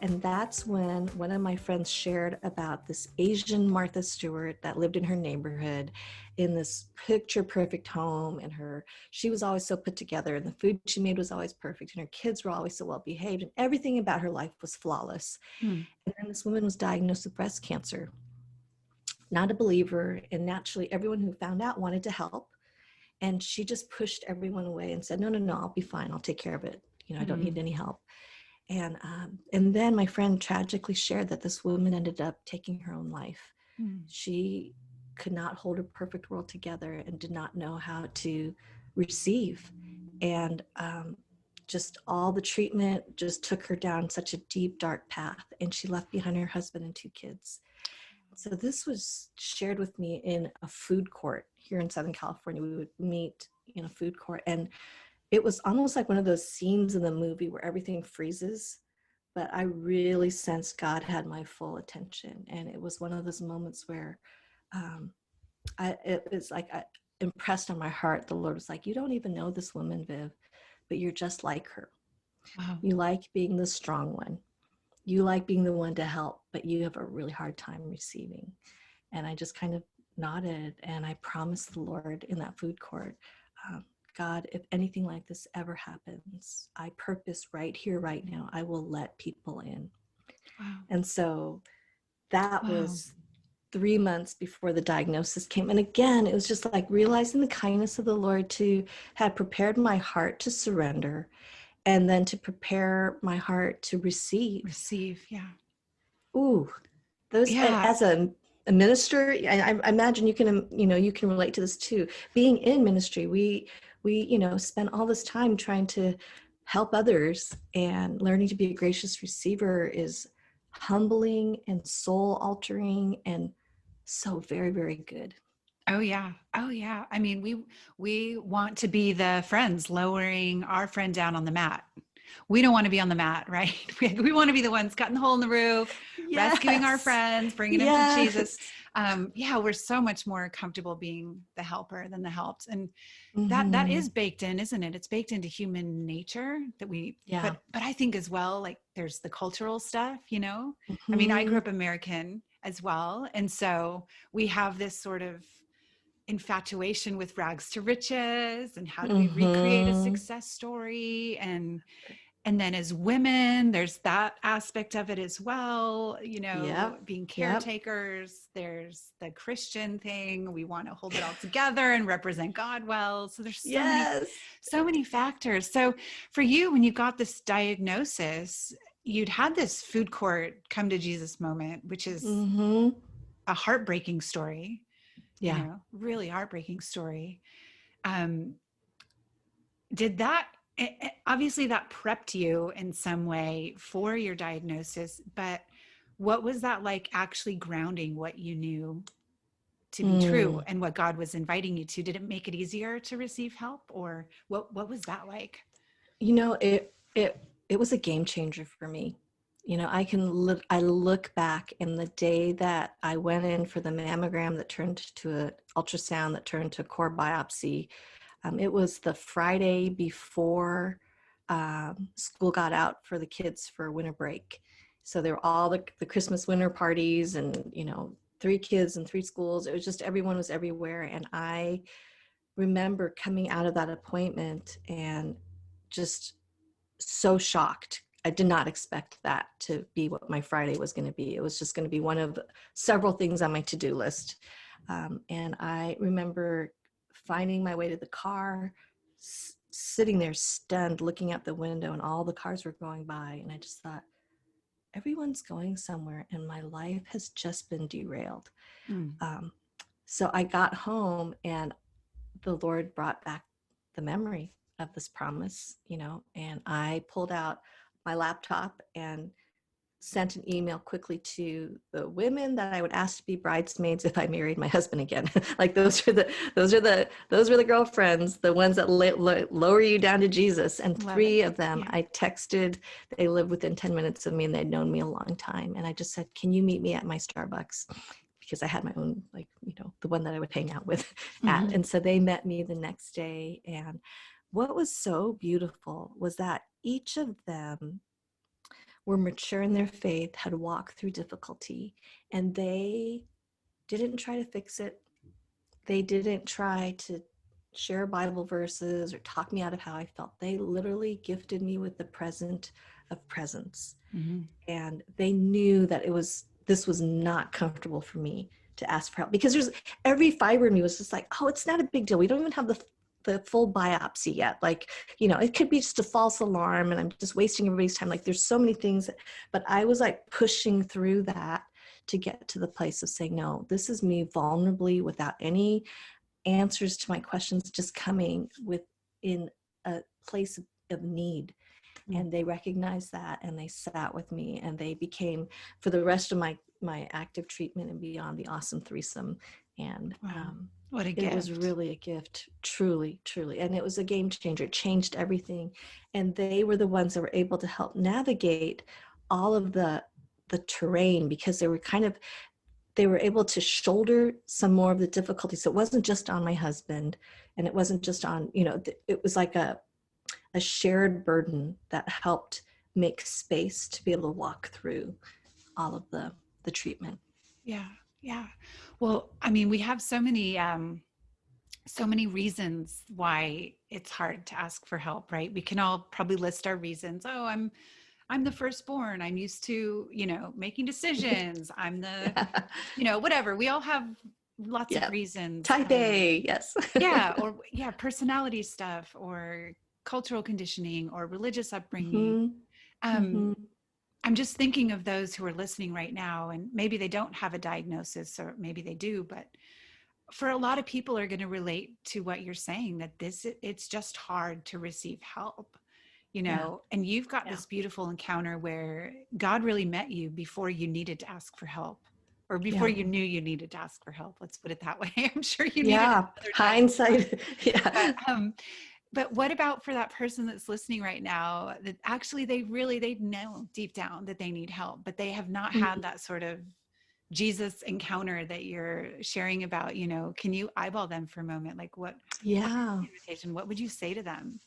And that's when one of my friends shared about this Asian Martha Stewart that lived in her neighborhood in this picture perfect home. And she was always so put together, and the food she made was always perfect, and her kids were always so well behaved, and everything about her life was flawless. And then this woman was diagnosed with breast cancer. Not a believer, and naturally everyone who found out wanted to help. And she just pushed everyone away and said, no, I'll be fine. I'll take care of it. I don't need any help. And then my friend tragically shared that this woman ended up taking her own life. She could not hold her perfect world together and did not know how to receive. And just all the treatment just took her down such a deep, dark path. And she left behind her husband and 2 kids. So this was shared with me in a food court here in Southern California. We would meet in a food court, and it was almost like one of those scenes in the movie where everything freezes, but I really sensed God had my full attention. And it was one of those moments where it was like I impressed on my heart. The Lord was like, you don't even know this woman, Viv, but you're just like her. Wow. You like being the strong one. You like being the one to help, but you have a really hard time receiving. And I just kind of nodded, and I promised the Lord in that food court, God, if anything like this ever happens, I purpose right here, right now, I will let people in. Wow. And so that was 3 months before the diagnosis came. And again, it was just like realizing the kindness of the Lord to have prepared my heart to surrender, and then to prepare my heart to receive. Yeah. Ooh, those, as a minister, I imagine you can relate to this too. Being in ministry, we spend all this time trying to help others, and learning to be a gracious receiver is humbling and soul altering and so very, very good. Oh yeah. I mean, we want to be the friends lowering our friend down on the mat. We don't want to be on the mat, right? We want to be the ones cutting the hole in the roof, rescuing our friends, bringing them to Jesus. We're so much more comfortable being the helper than the helped. And that is baked in, isn't it? It's baked into human nature that but I think as well, like there's the cultural stuff, I mean, I grew up American as well. And so we have this sort of infatuation with rags to riches and how do we recreate a success story, and then as women there's that aspect of it as well, being caretakers. There's the Christian thing, we want to hold it all together and represent God well. So there's so many factors. So for you, when you got this diagnosis, you'd had this food court come to Jesus moment, which is a heartbreaking story. Really heartbreaking story. Did that, obviously that prepped you in some way for your diagnosis, but what was that like actually grounding what you knew to be true and what God was inviting you to? Did it make it easier to receive help, or what was that like? It was a game changer for me. I look back in the day that I went in for the mammogram that turned to an ultrasound that turned to a core biopsy. It was the Friday before school got out for the kids for winter break. So there were all the Christmas winter parties, and 3 kids in 3 schools. It was just, everyone was everywhere. And I remember coming out of that appointment and just so shocked. I did not expect that to be what my Friday was going to be. It was just going to be one of several things on my to-do list. And I remember finding my way to the car, sitting there stunned, looking out the window, and all the cars were going by. And I just thought, everyone's going somewhere, and my life has just been derailed. So I got home, and the Lord brought back the memory of this promise, and I pulled out my laptop and sent an email quickly to the women that I would ask to be bridesmaids if I married my husband again. Like those were the girlfriends, the ones that lower you down to Jesus. And 3 of them I texted. They lived within 10 minutes of me, and they'd known me a long time. And I just said, can you meet me at my Starbucks? Because I had my own, the one that I would hang out with at. And so they met me the next day. And what was so beautiful was that each of them were mature in their faith, had walked through difficulty, and they didn't try to fix it. They didn't try to share Bible verses or talk me out of how I felt. They literally gifted me with the present of presence. Mm-hmm. And they knew that this was not comfortable for me to ask for help, because there's every fiber in me was just like, oh, it's not a big deal. We don't even have the full biopsy yet. Like, it could be just a false alarm and I'm just wasting everybody's time. Like, there's so many things, but I was like pushing through that to get to the place of saying, no, this is me vulnerably, without any answers to my questions, just coming within a place of need. And they recognized that, and they sat with me, and they became, for the rest of my active treatment and beyond, the awesome threesome. And Wow. What a it gift. was really a gift, truly, truly. And it was a game changer. It changed everything. And they were the ones that were able to help navigate all of the terrain, because they were able to shoulder some more of the difficulties. So it wasn't just on my husband, and it wasn't just on, it was like a shared burden that helped make space to be able to walk through all of the treatment. Yeah. Yeah. Well, I mean, we have so many reasons why it's hard to ask for help, right? We can all probably list our reasons. Oh, I'm the firstborn. I'm used to, making decisions. I'm the, whatever. We all have lots of reasons. Type A, yes. Or personality stuff, or cultural conditioning, or religious upbringing. I'm just thinking of those who are listening right now, and maybe they don't have a diagnosis, or maybe they do, but for a lot of people are going to relate to what you're saying, that it's just hard to receive help, and you've got this beautiful encounter where God really met you before you needed to ask for help, or before you knew you needed to ask for help. Let's put it that way. I'm sure you needed another hindsight. But what about for that person that's listening right now, that actually they know deep down that they need help, but they have not had that sort of Jesus encounter that you're sharing about? Can you eyeball them for a moment? Like what invitation, what would you say to them?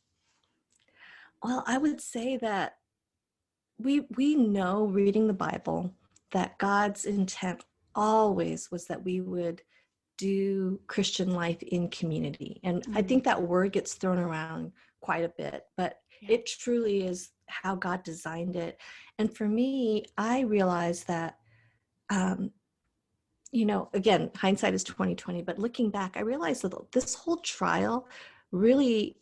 Well, I would say that we know, reading the Bible, that God's intent always was that we would do Christian life in community. And I think that word gets thrown around quite a bit, but it truly is how God designed it. And for me, I realized that, again, hindsight is 2020, but looking back, I realized that this whole trial really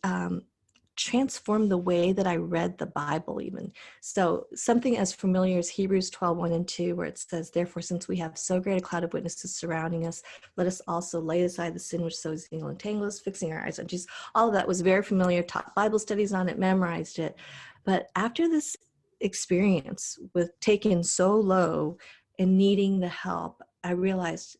transformed the way that I read the Bible even. So something as familiar as Hebrews 12:1-2, where it says, therefore, since we have so great a cloud of witnesses surrounding us, let us also lay aside the sin which so easily entangles us, fixing our eyes on Jesus. All of that was very familiar, taught Bible studies on it, memorized it. But after this experience with taken so low and needing the help, I realized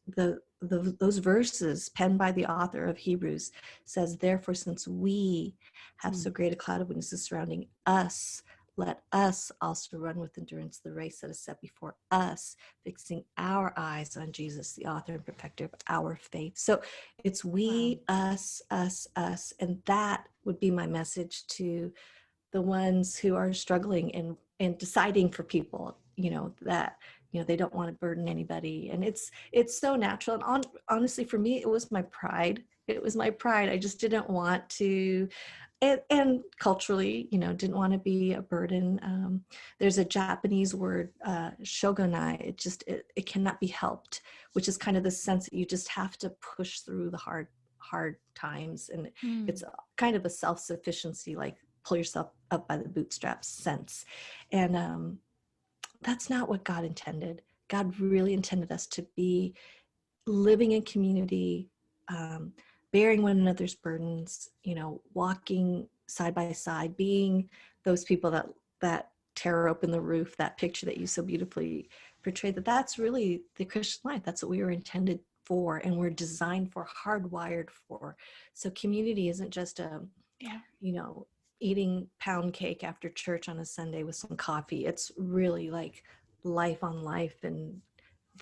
those verses penned by the author of Hebrews says, therefore, since we have so great a cloud of witnesses surrounding us, let us also run with endurance the race that is set before us, fixing our eyes on Jesus, the author and perfecter of our faith. So it's we, us, us. And that would be my message to the ones who are struggling and deciding for people, that they don't want to burden anybody. And it's so natural. And honestly, for me, it was my pride. I just didn't want to, and culturally, didn't want to be a burden. There's a Japanese word, shogunai. It cannot be helped, which is kind of the sense that you just have to push through the hard times. And it's kind of a self-sufficiency, like pull yourself up by the bootstraps sense. And that's not what God intended. God really intended us to be living in community, bearing one another's burdens, walking side by side, being those people that tear open the roof, that picture that you so beautifully portrayed, that's really the Christian life. That's what we were intended for, and we're designed for, hardwired for. So community isn't just eating pound cake after church on a Sunday with some coffee. It's really like life on life, and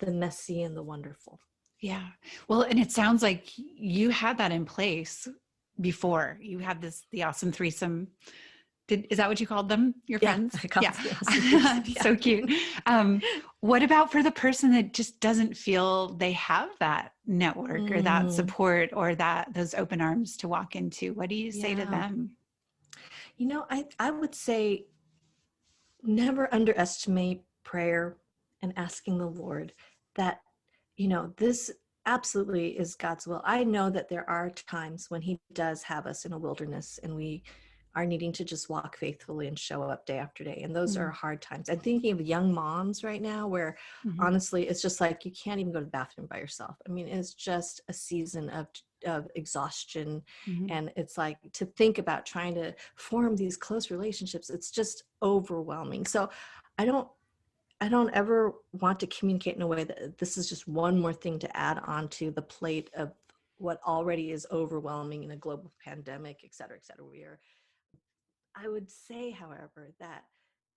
the messy and the wonderful. Yeah. Well, and it sounds like you had that in place before. You had the awesome threesome Is that what you called them? Your Yeah, friends? I call Yeah. yes, yeah. So cute. What about for the person that just doesn't feel they have that network or that Mm, support or those open arms to walk into? What do you say to yeah. them? I would say never underestimate prayer and asking the Lord that, this absolutely is God's will. I know that there are times when He does have us in a wilderness and we are needing to just walk faithfully and show up day after day. And those are Mm, hard times. I'm thinking of young moms right now where mhm, honestly, it's just like you can't even go to the bathroom by yourself. I mean, it's just a season of exhaustion. mhm. And it's like to think about trying to form these close relationships, it's just overwhelming. So I don't I don't ever want to communicate in a way that this is just one more thing to add on to the plate of what already is overwhelming in a global pandemic, et cetera, et cetera. I would say, however, that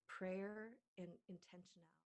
prayer and intentionality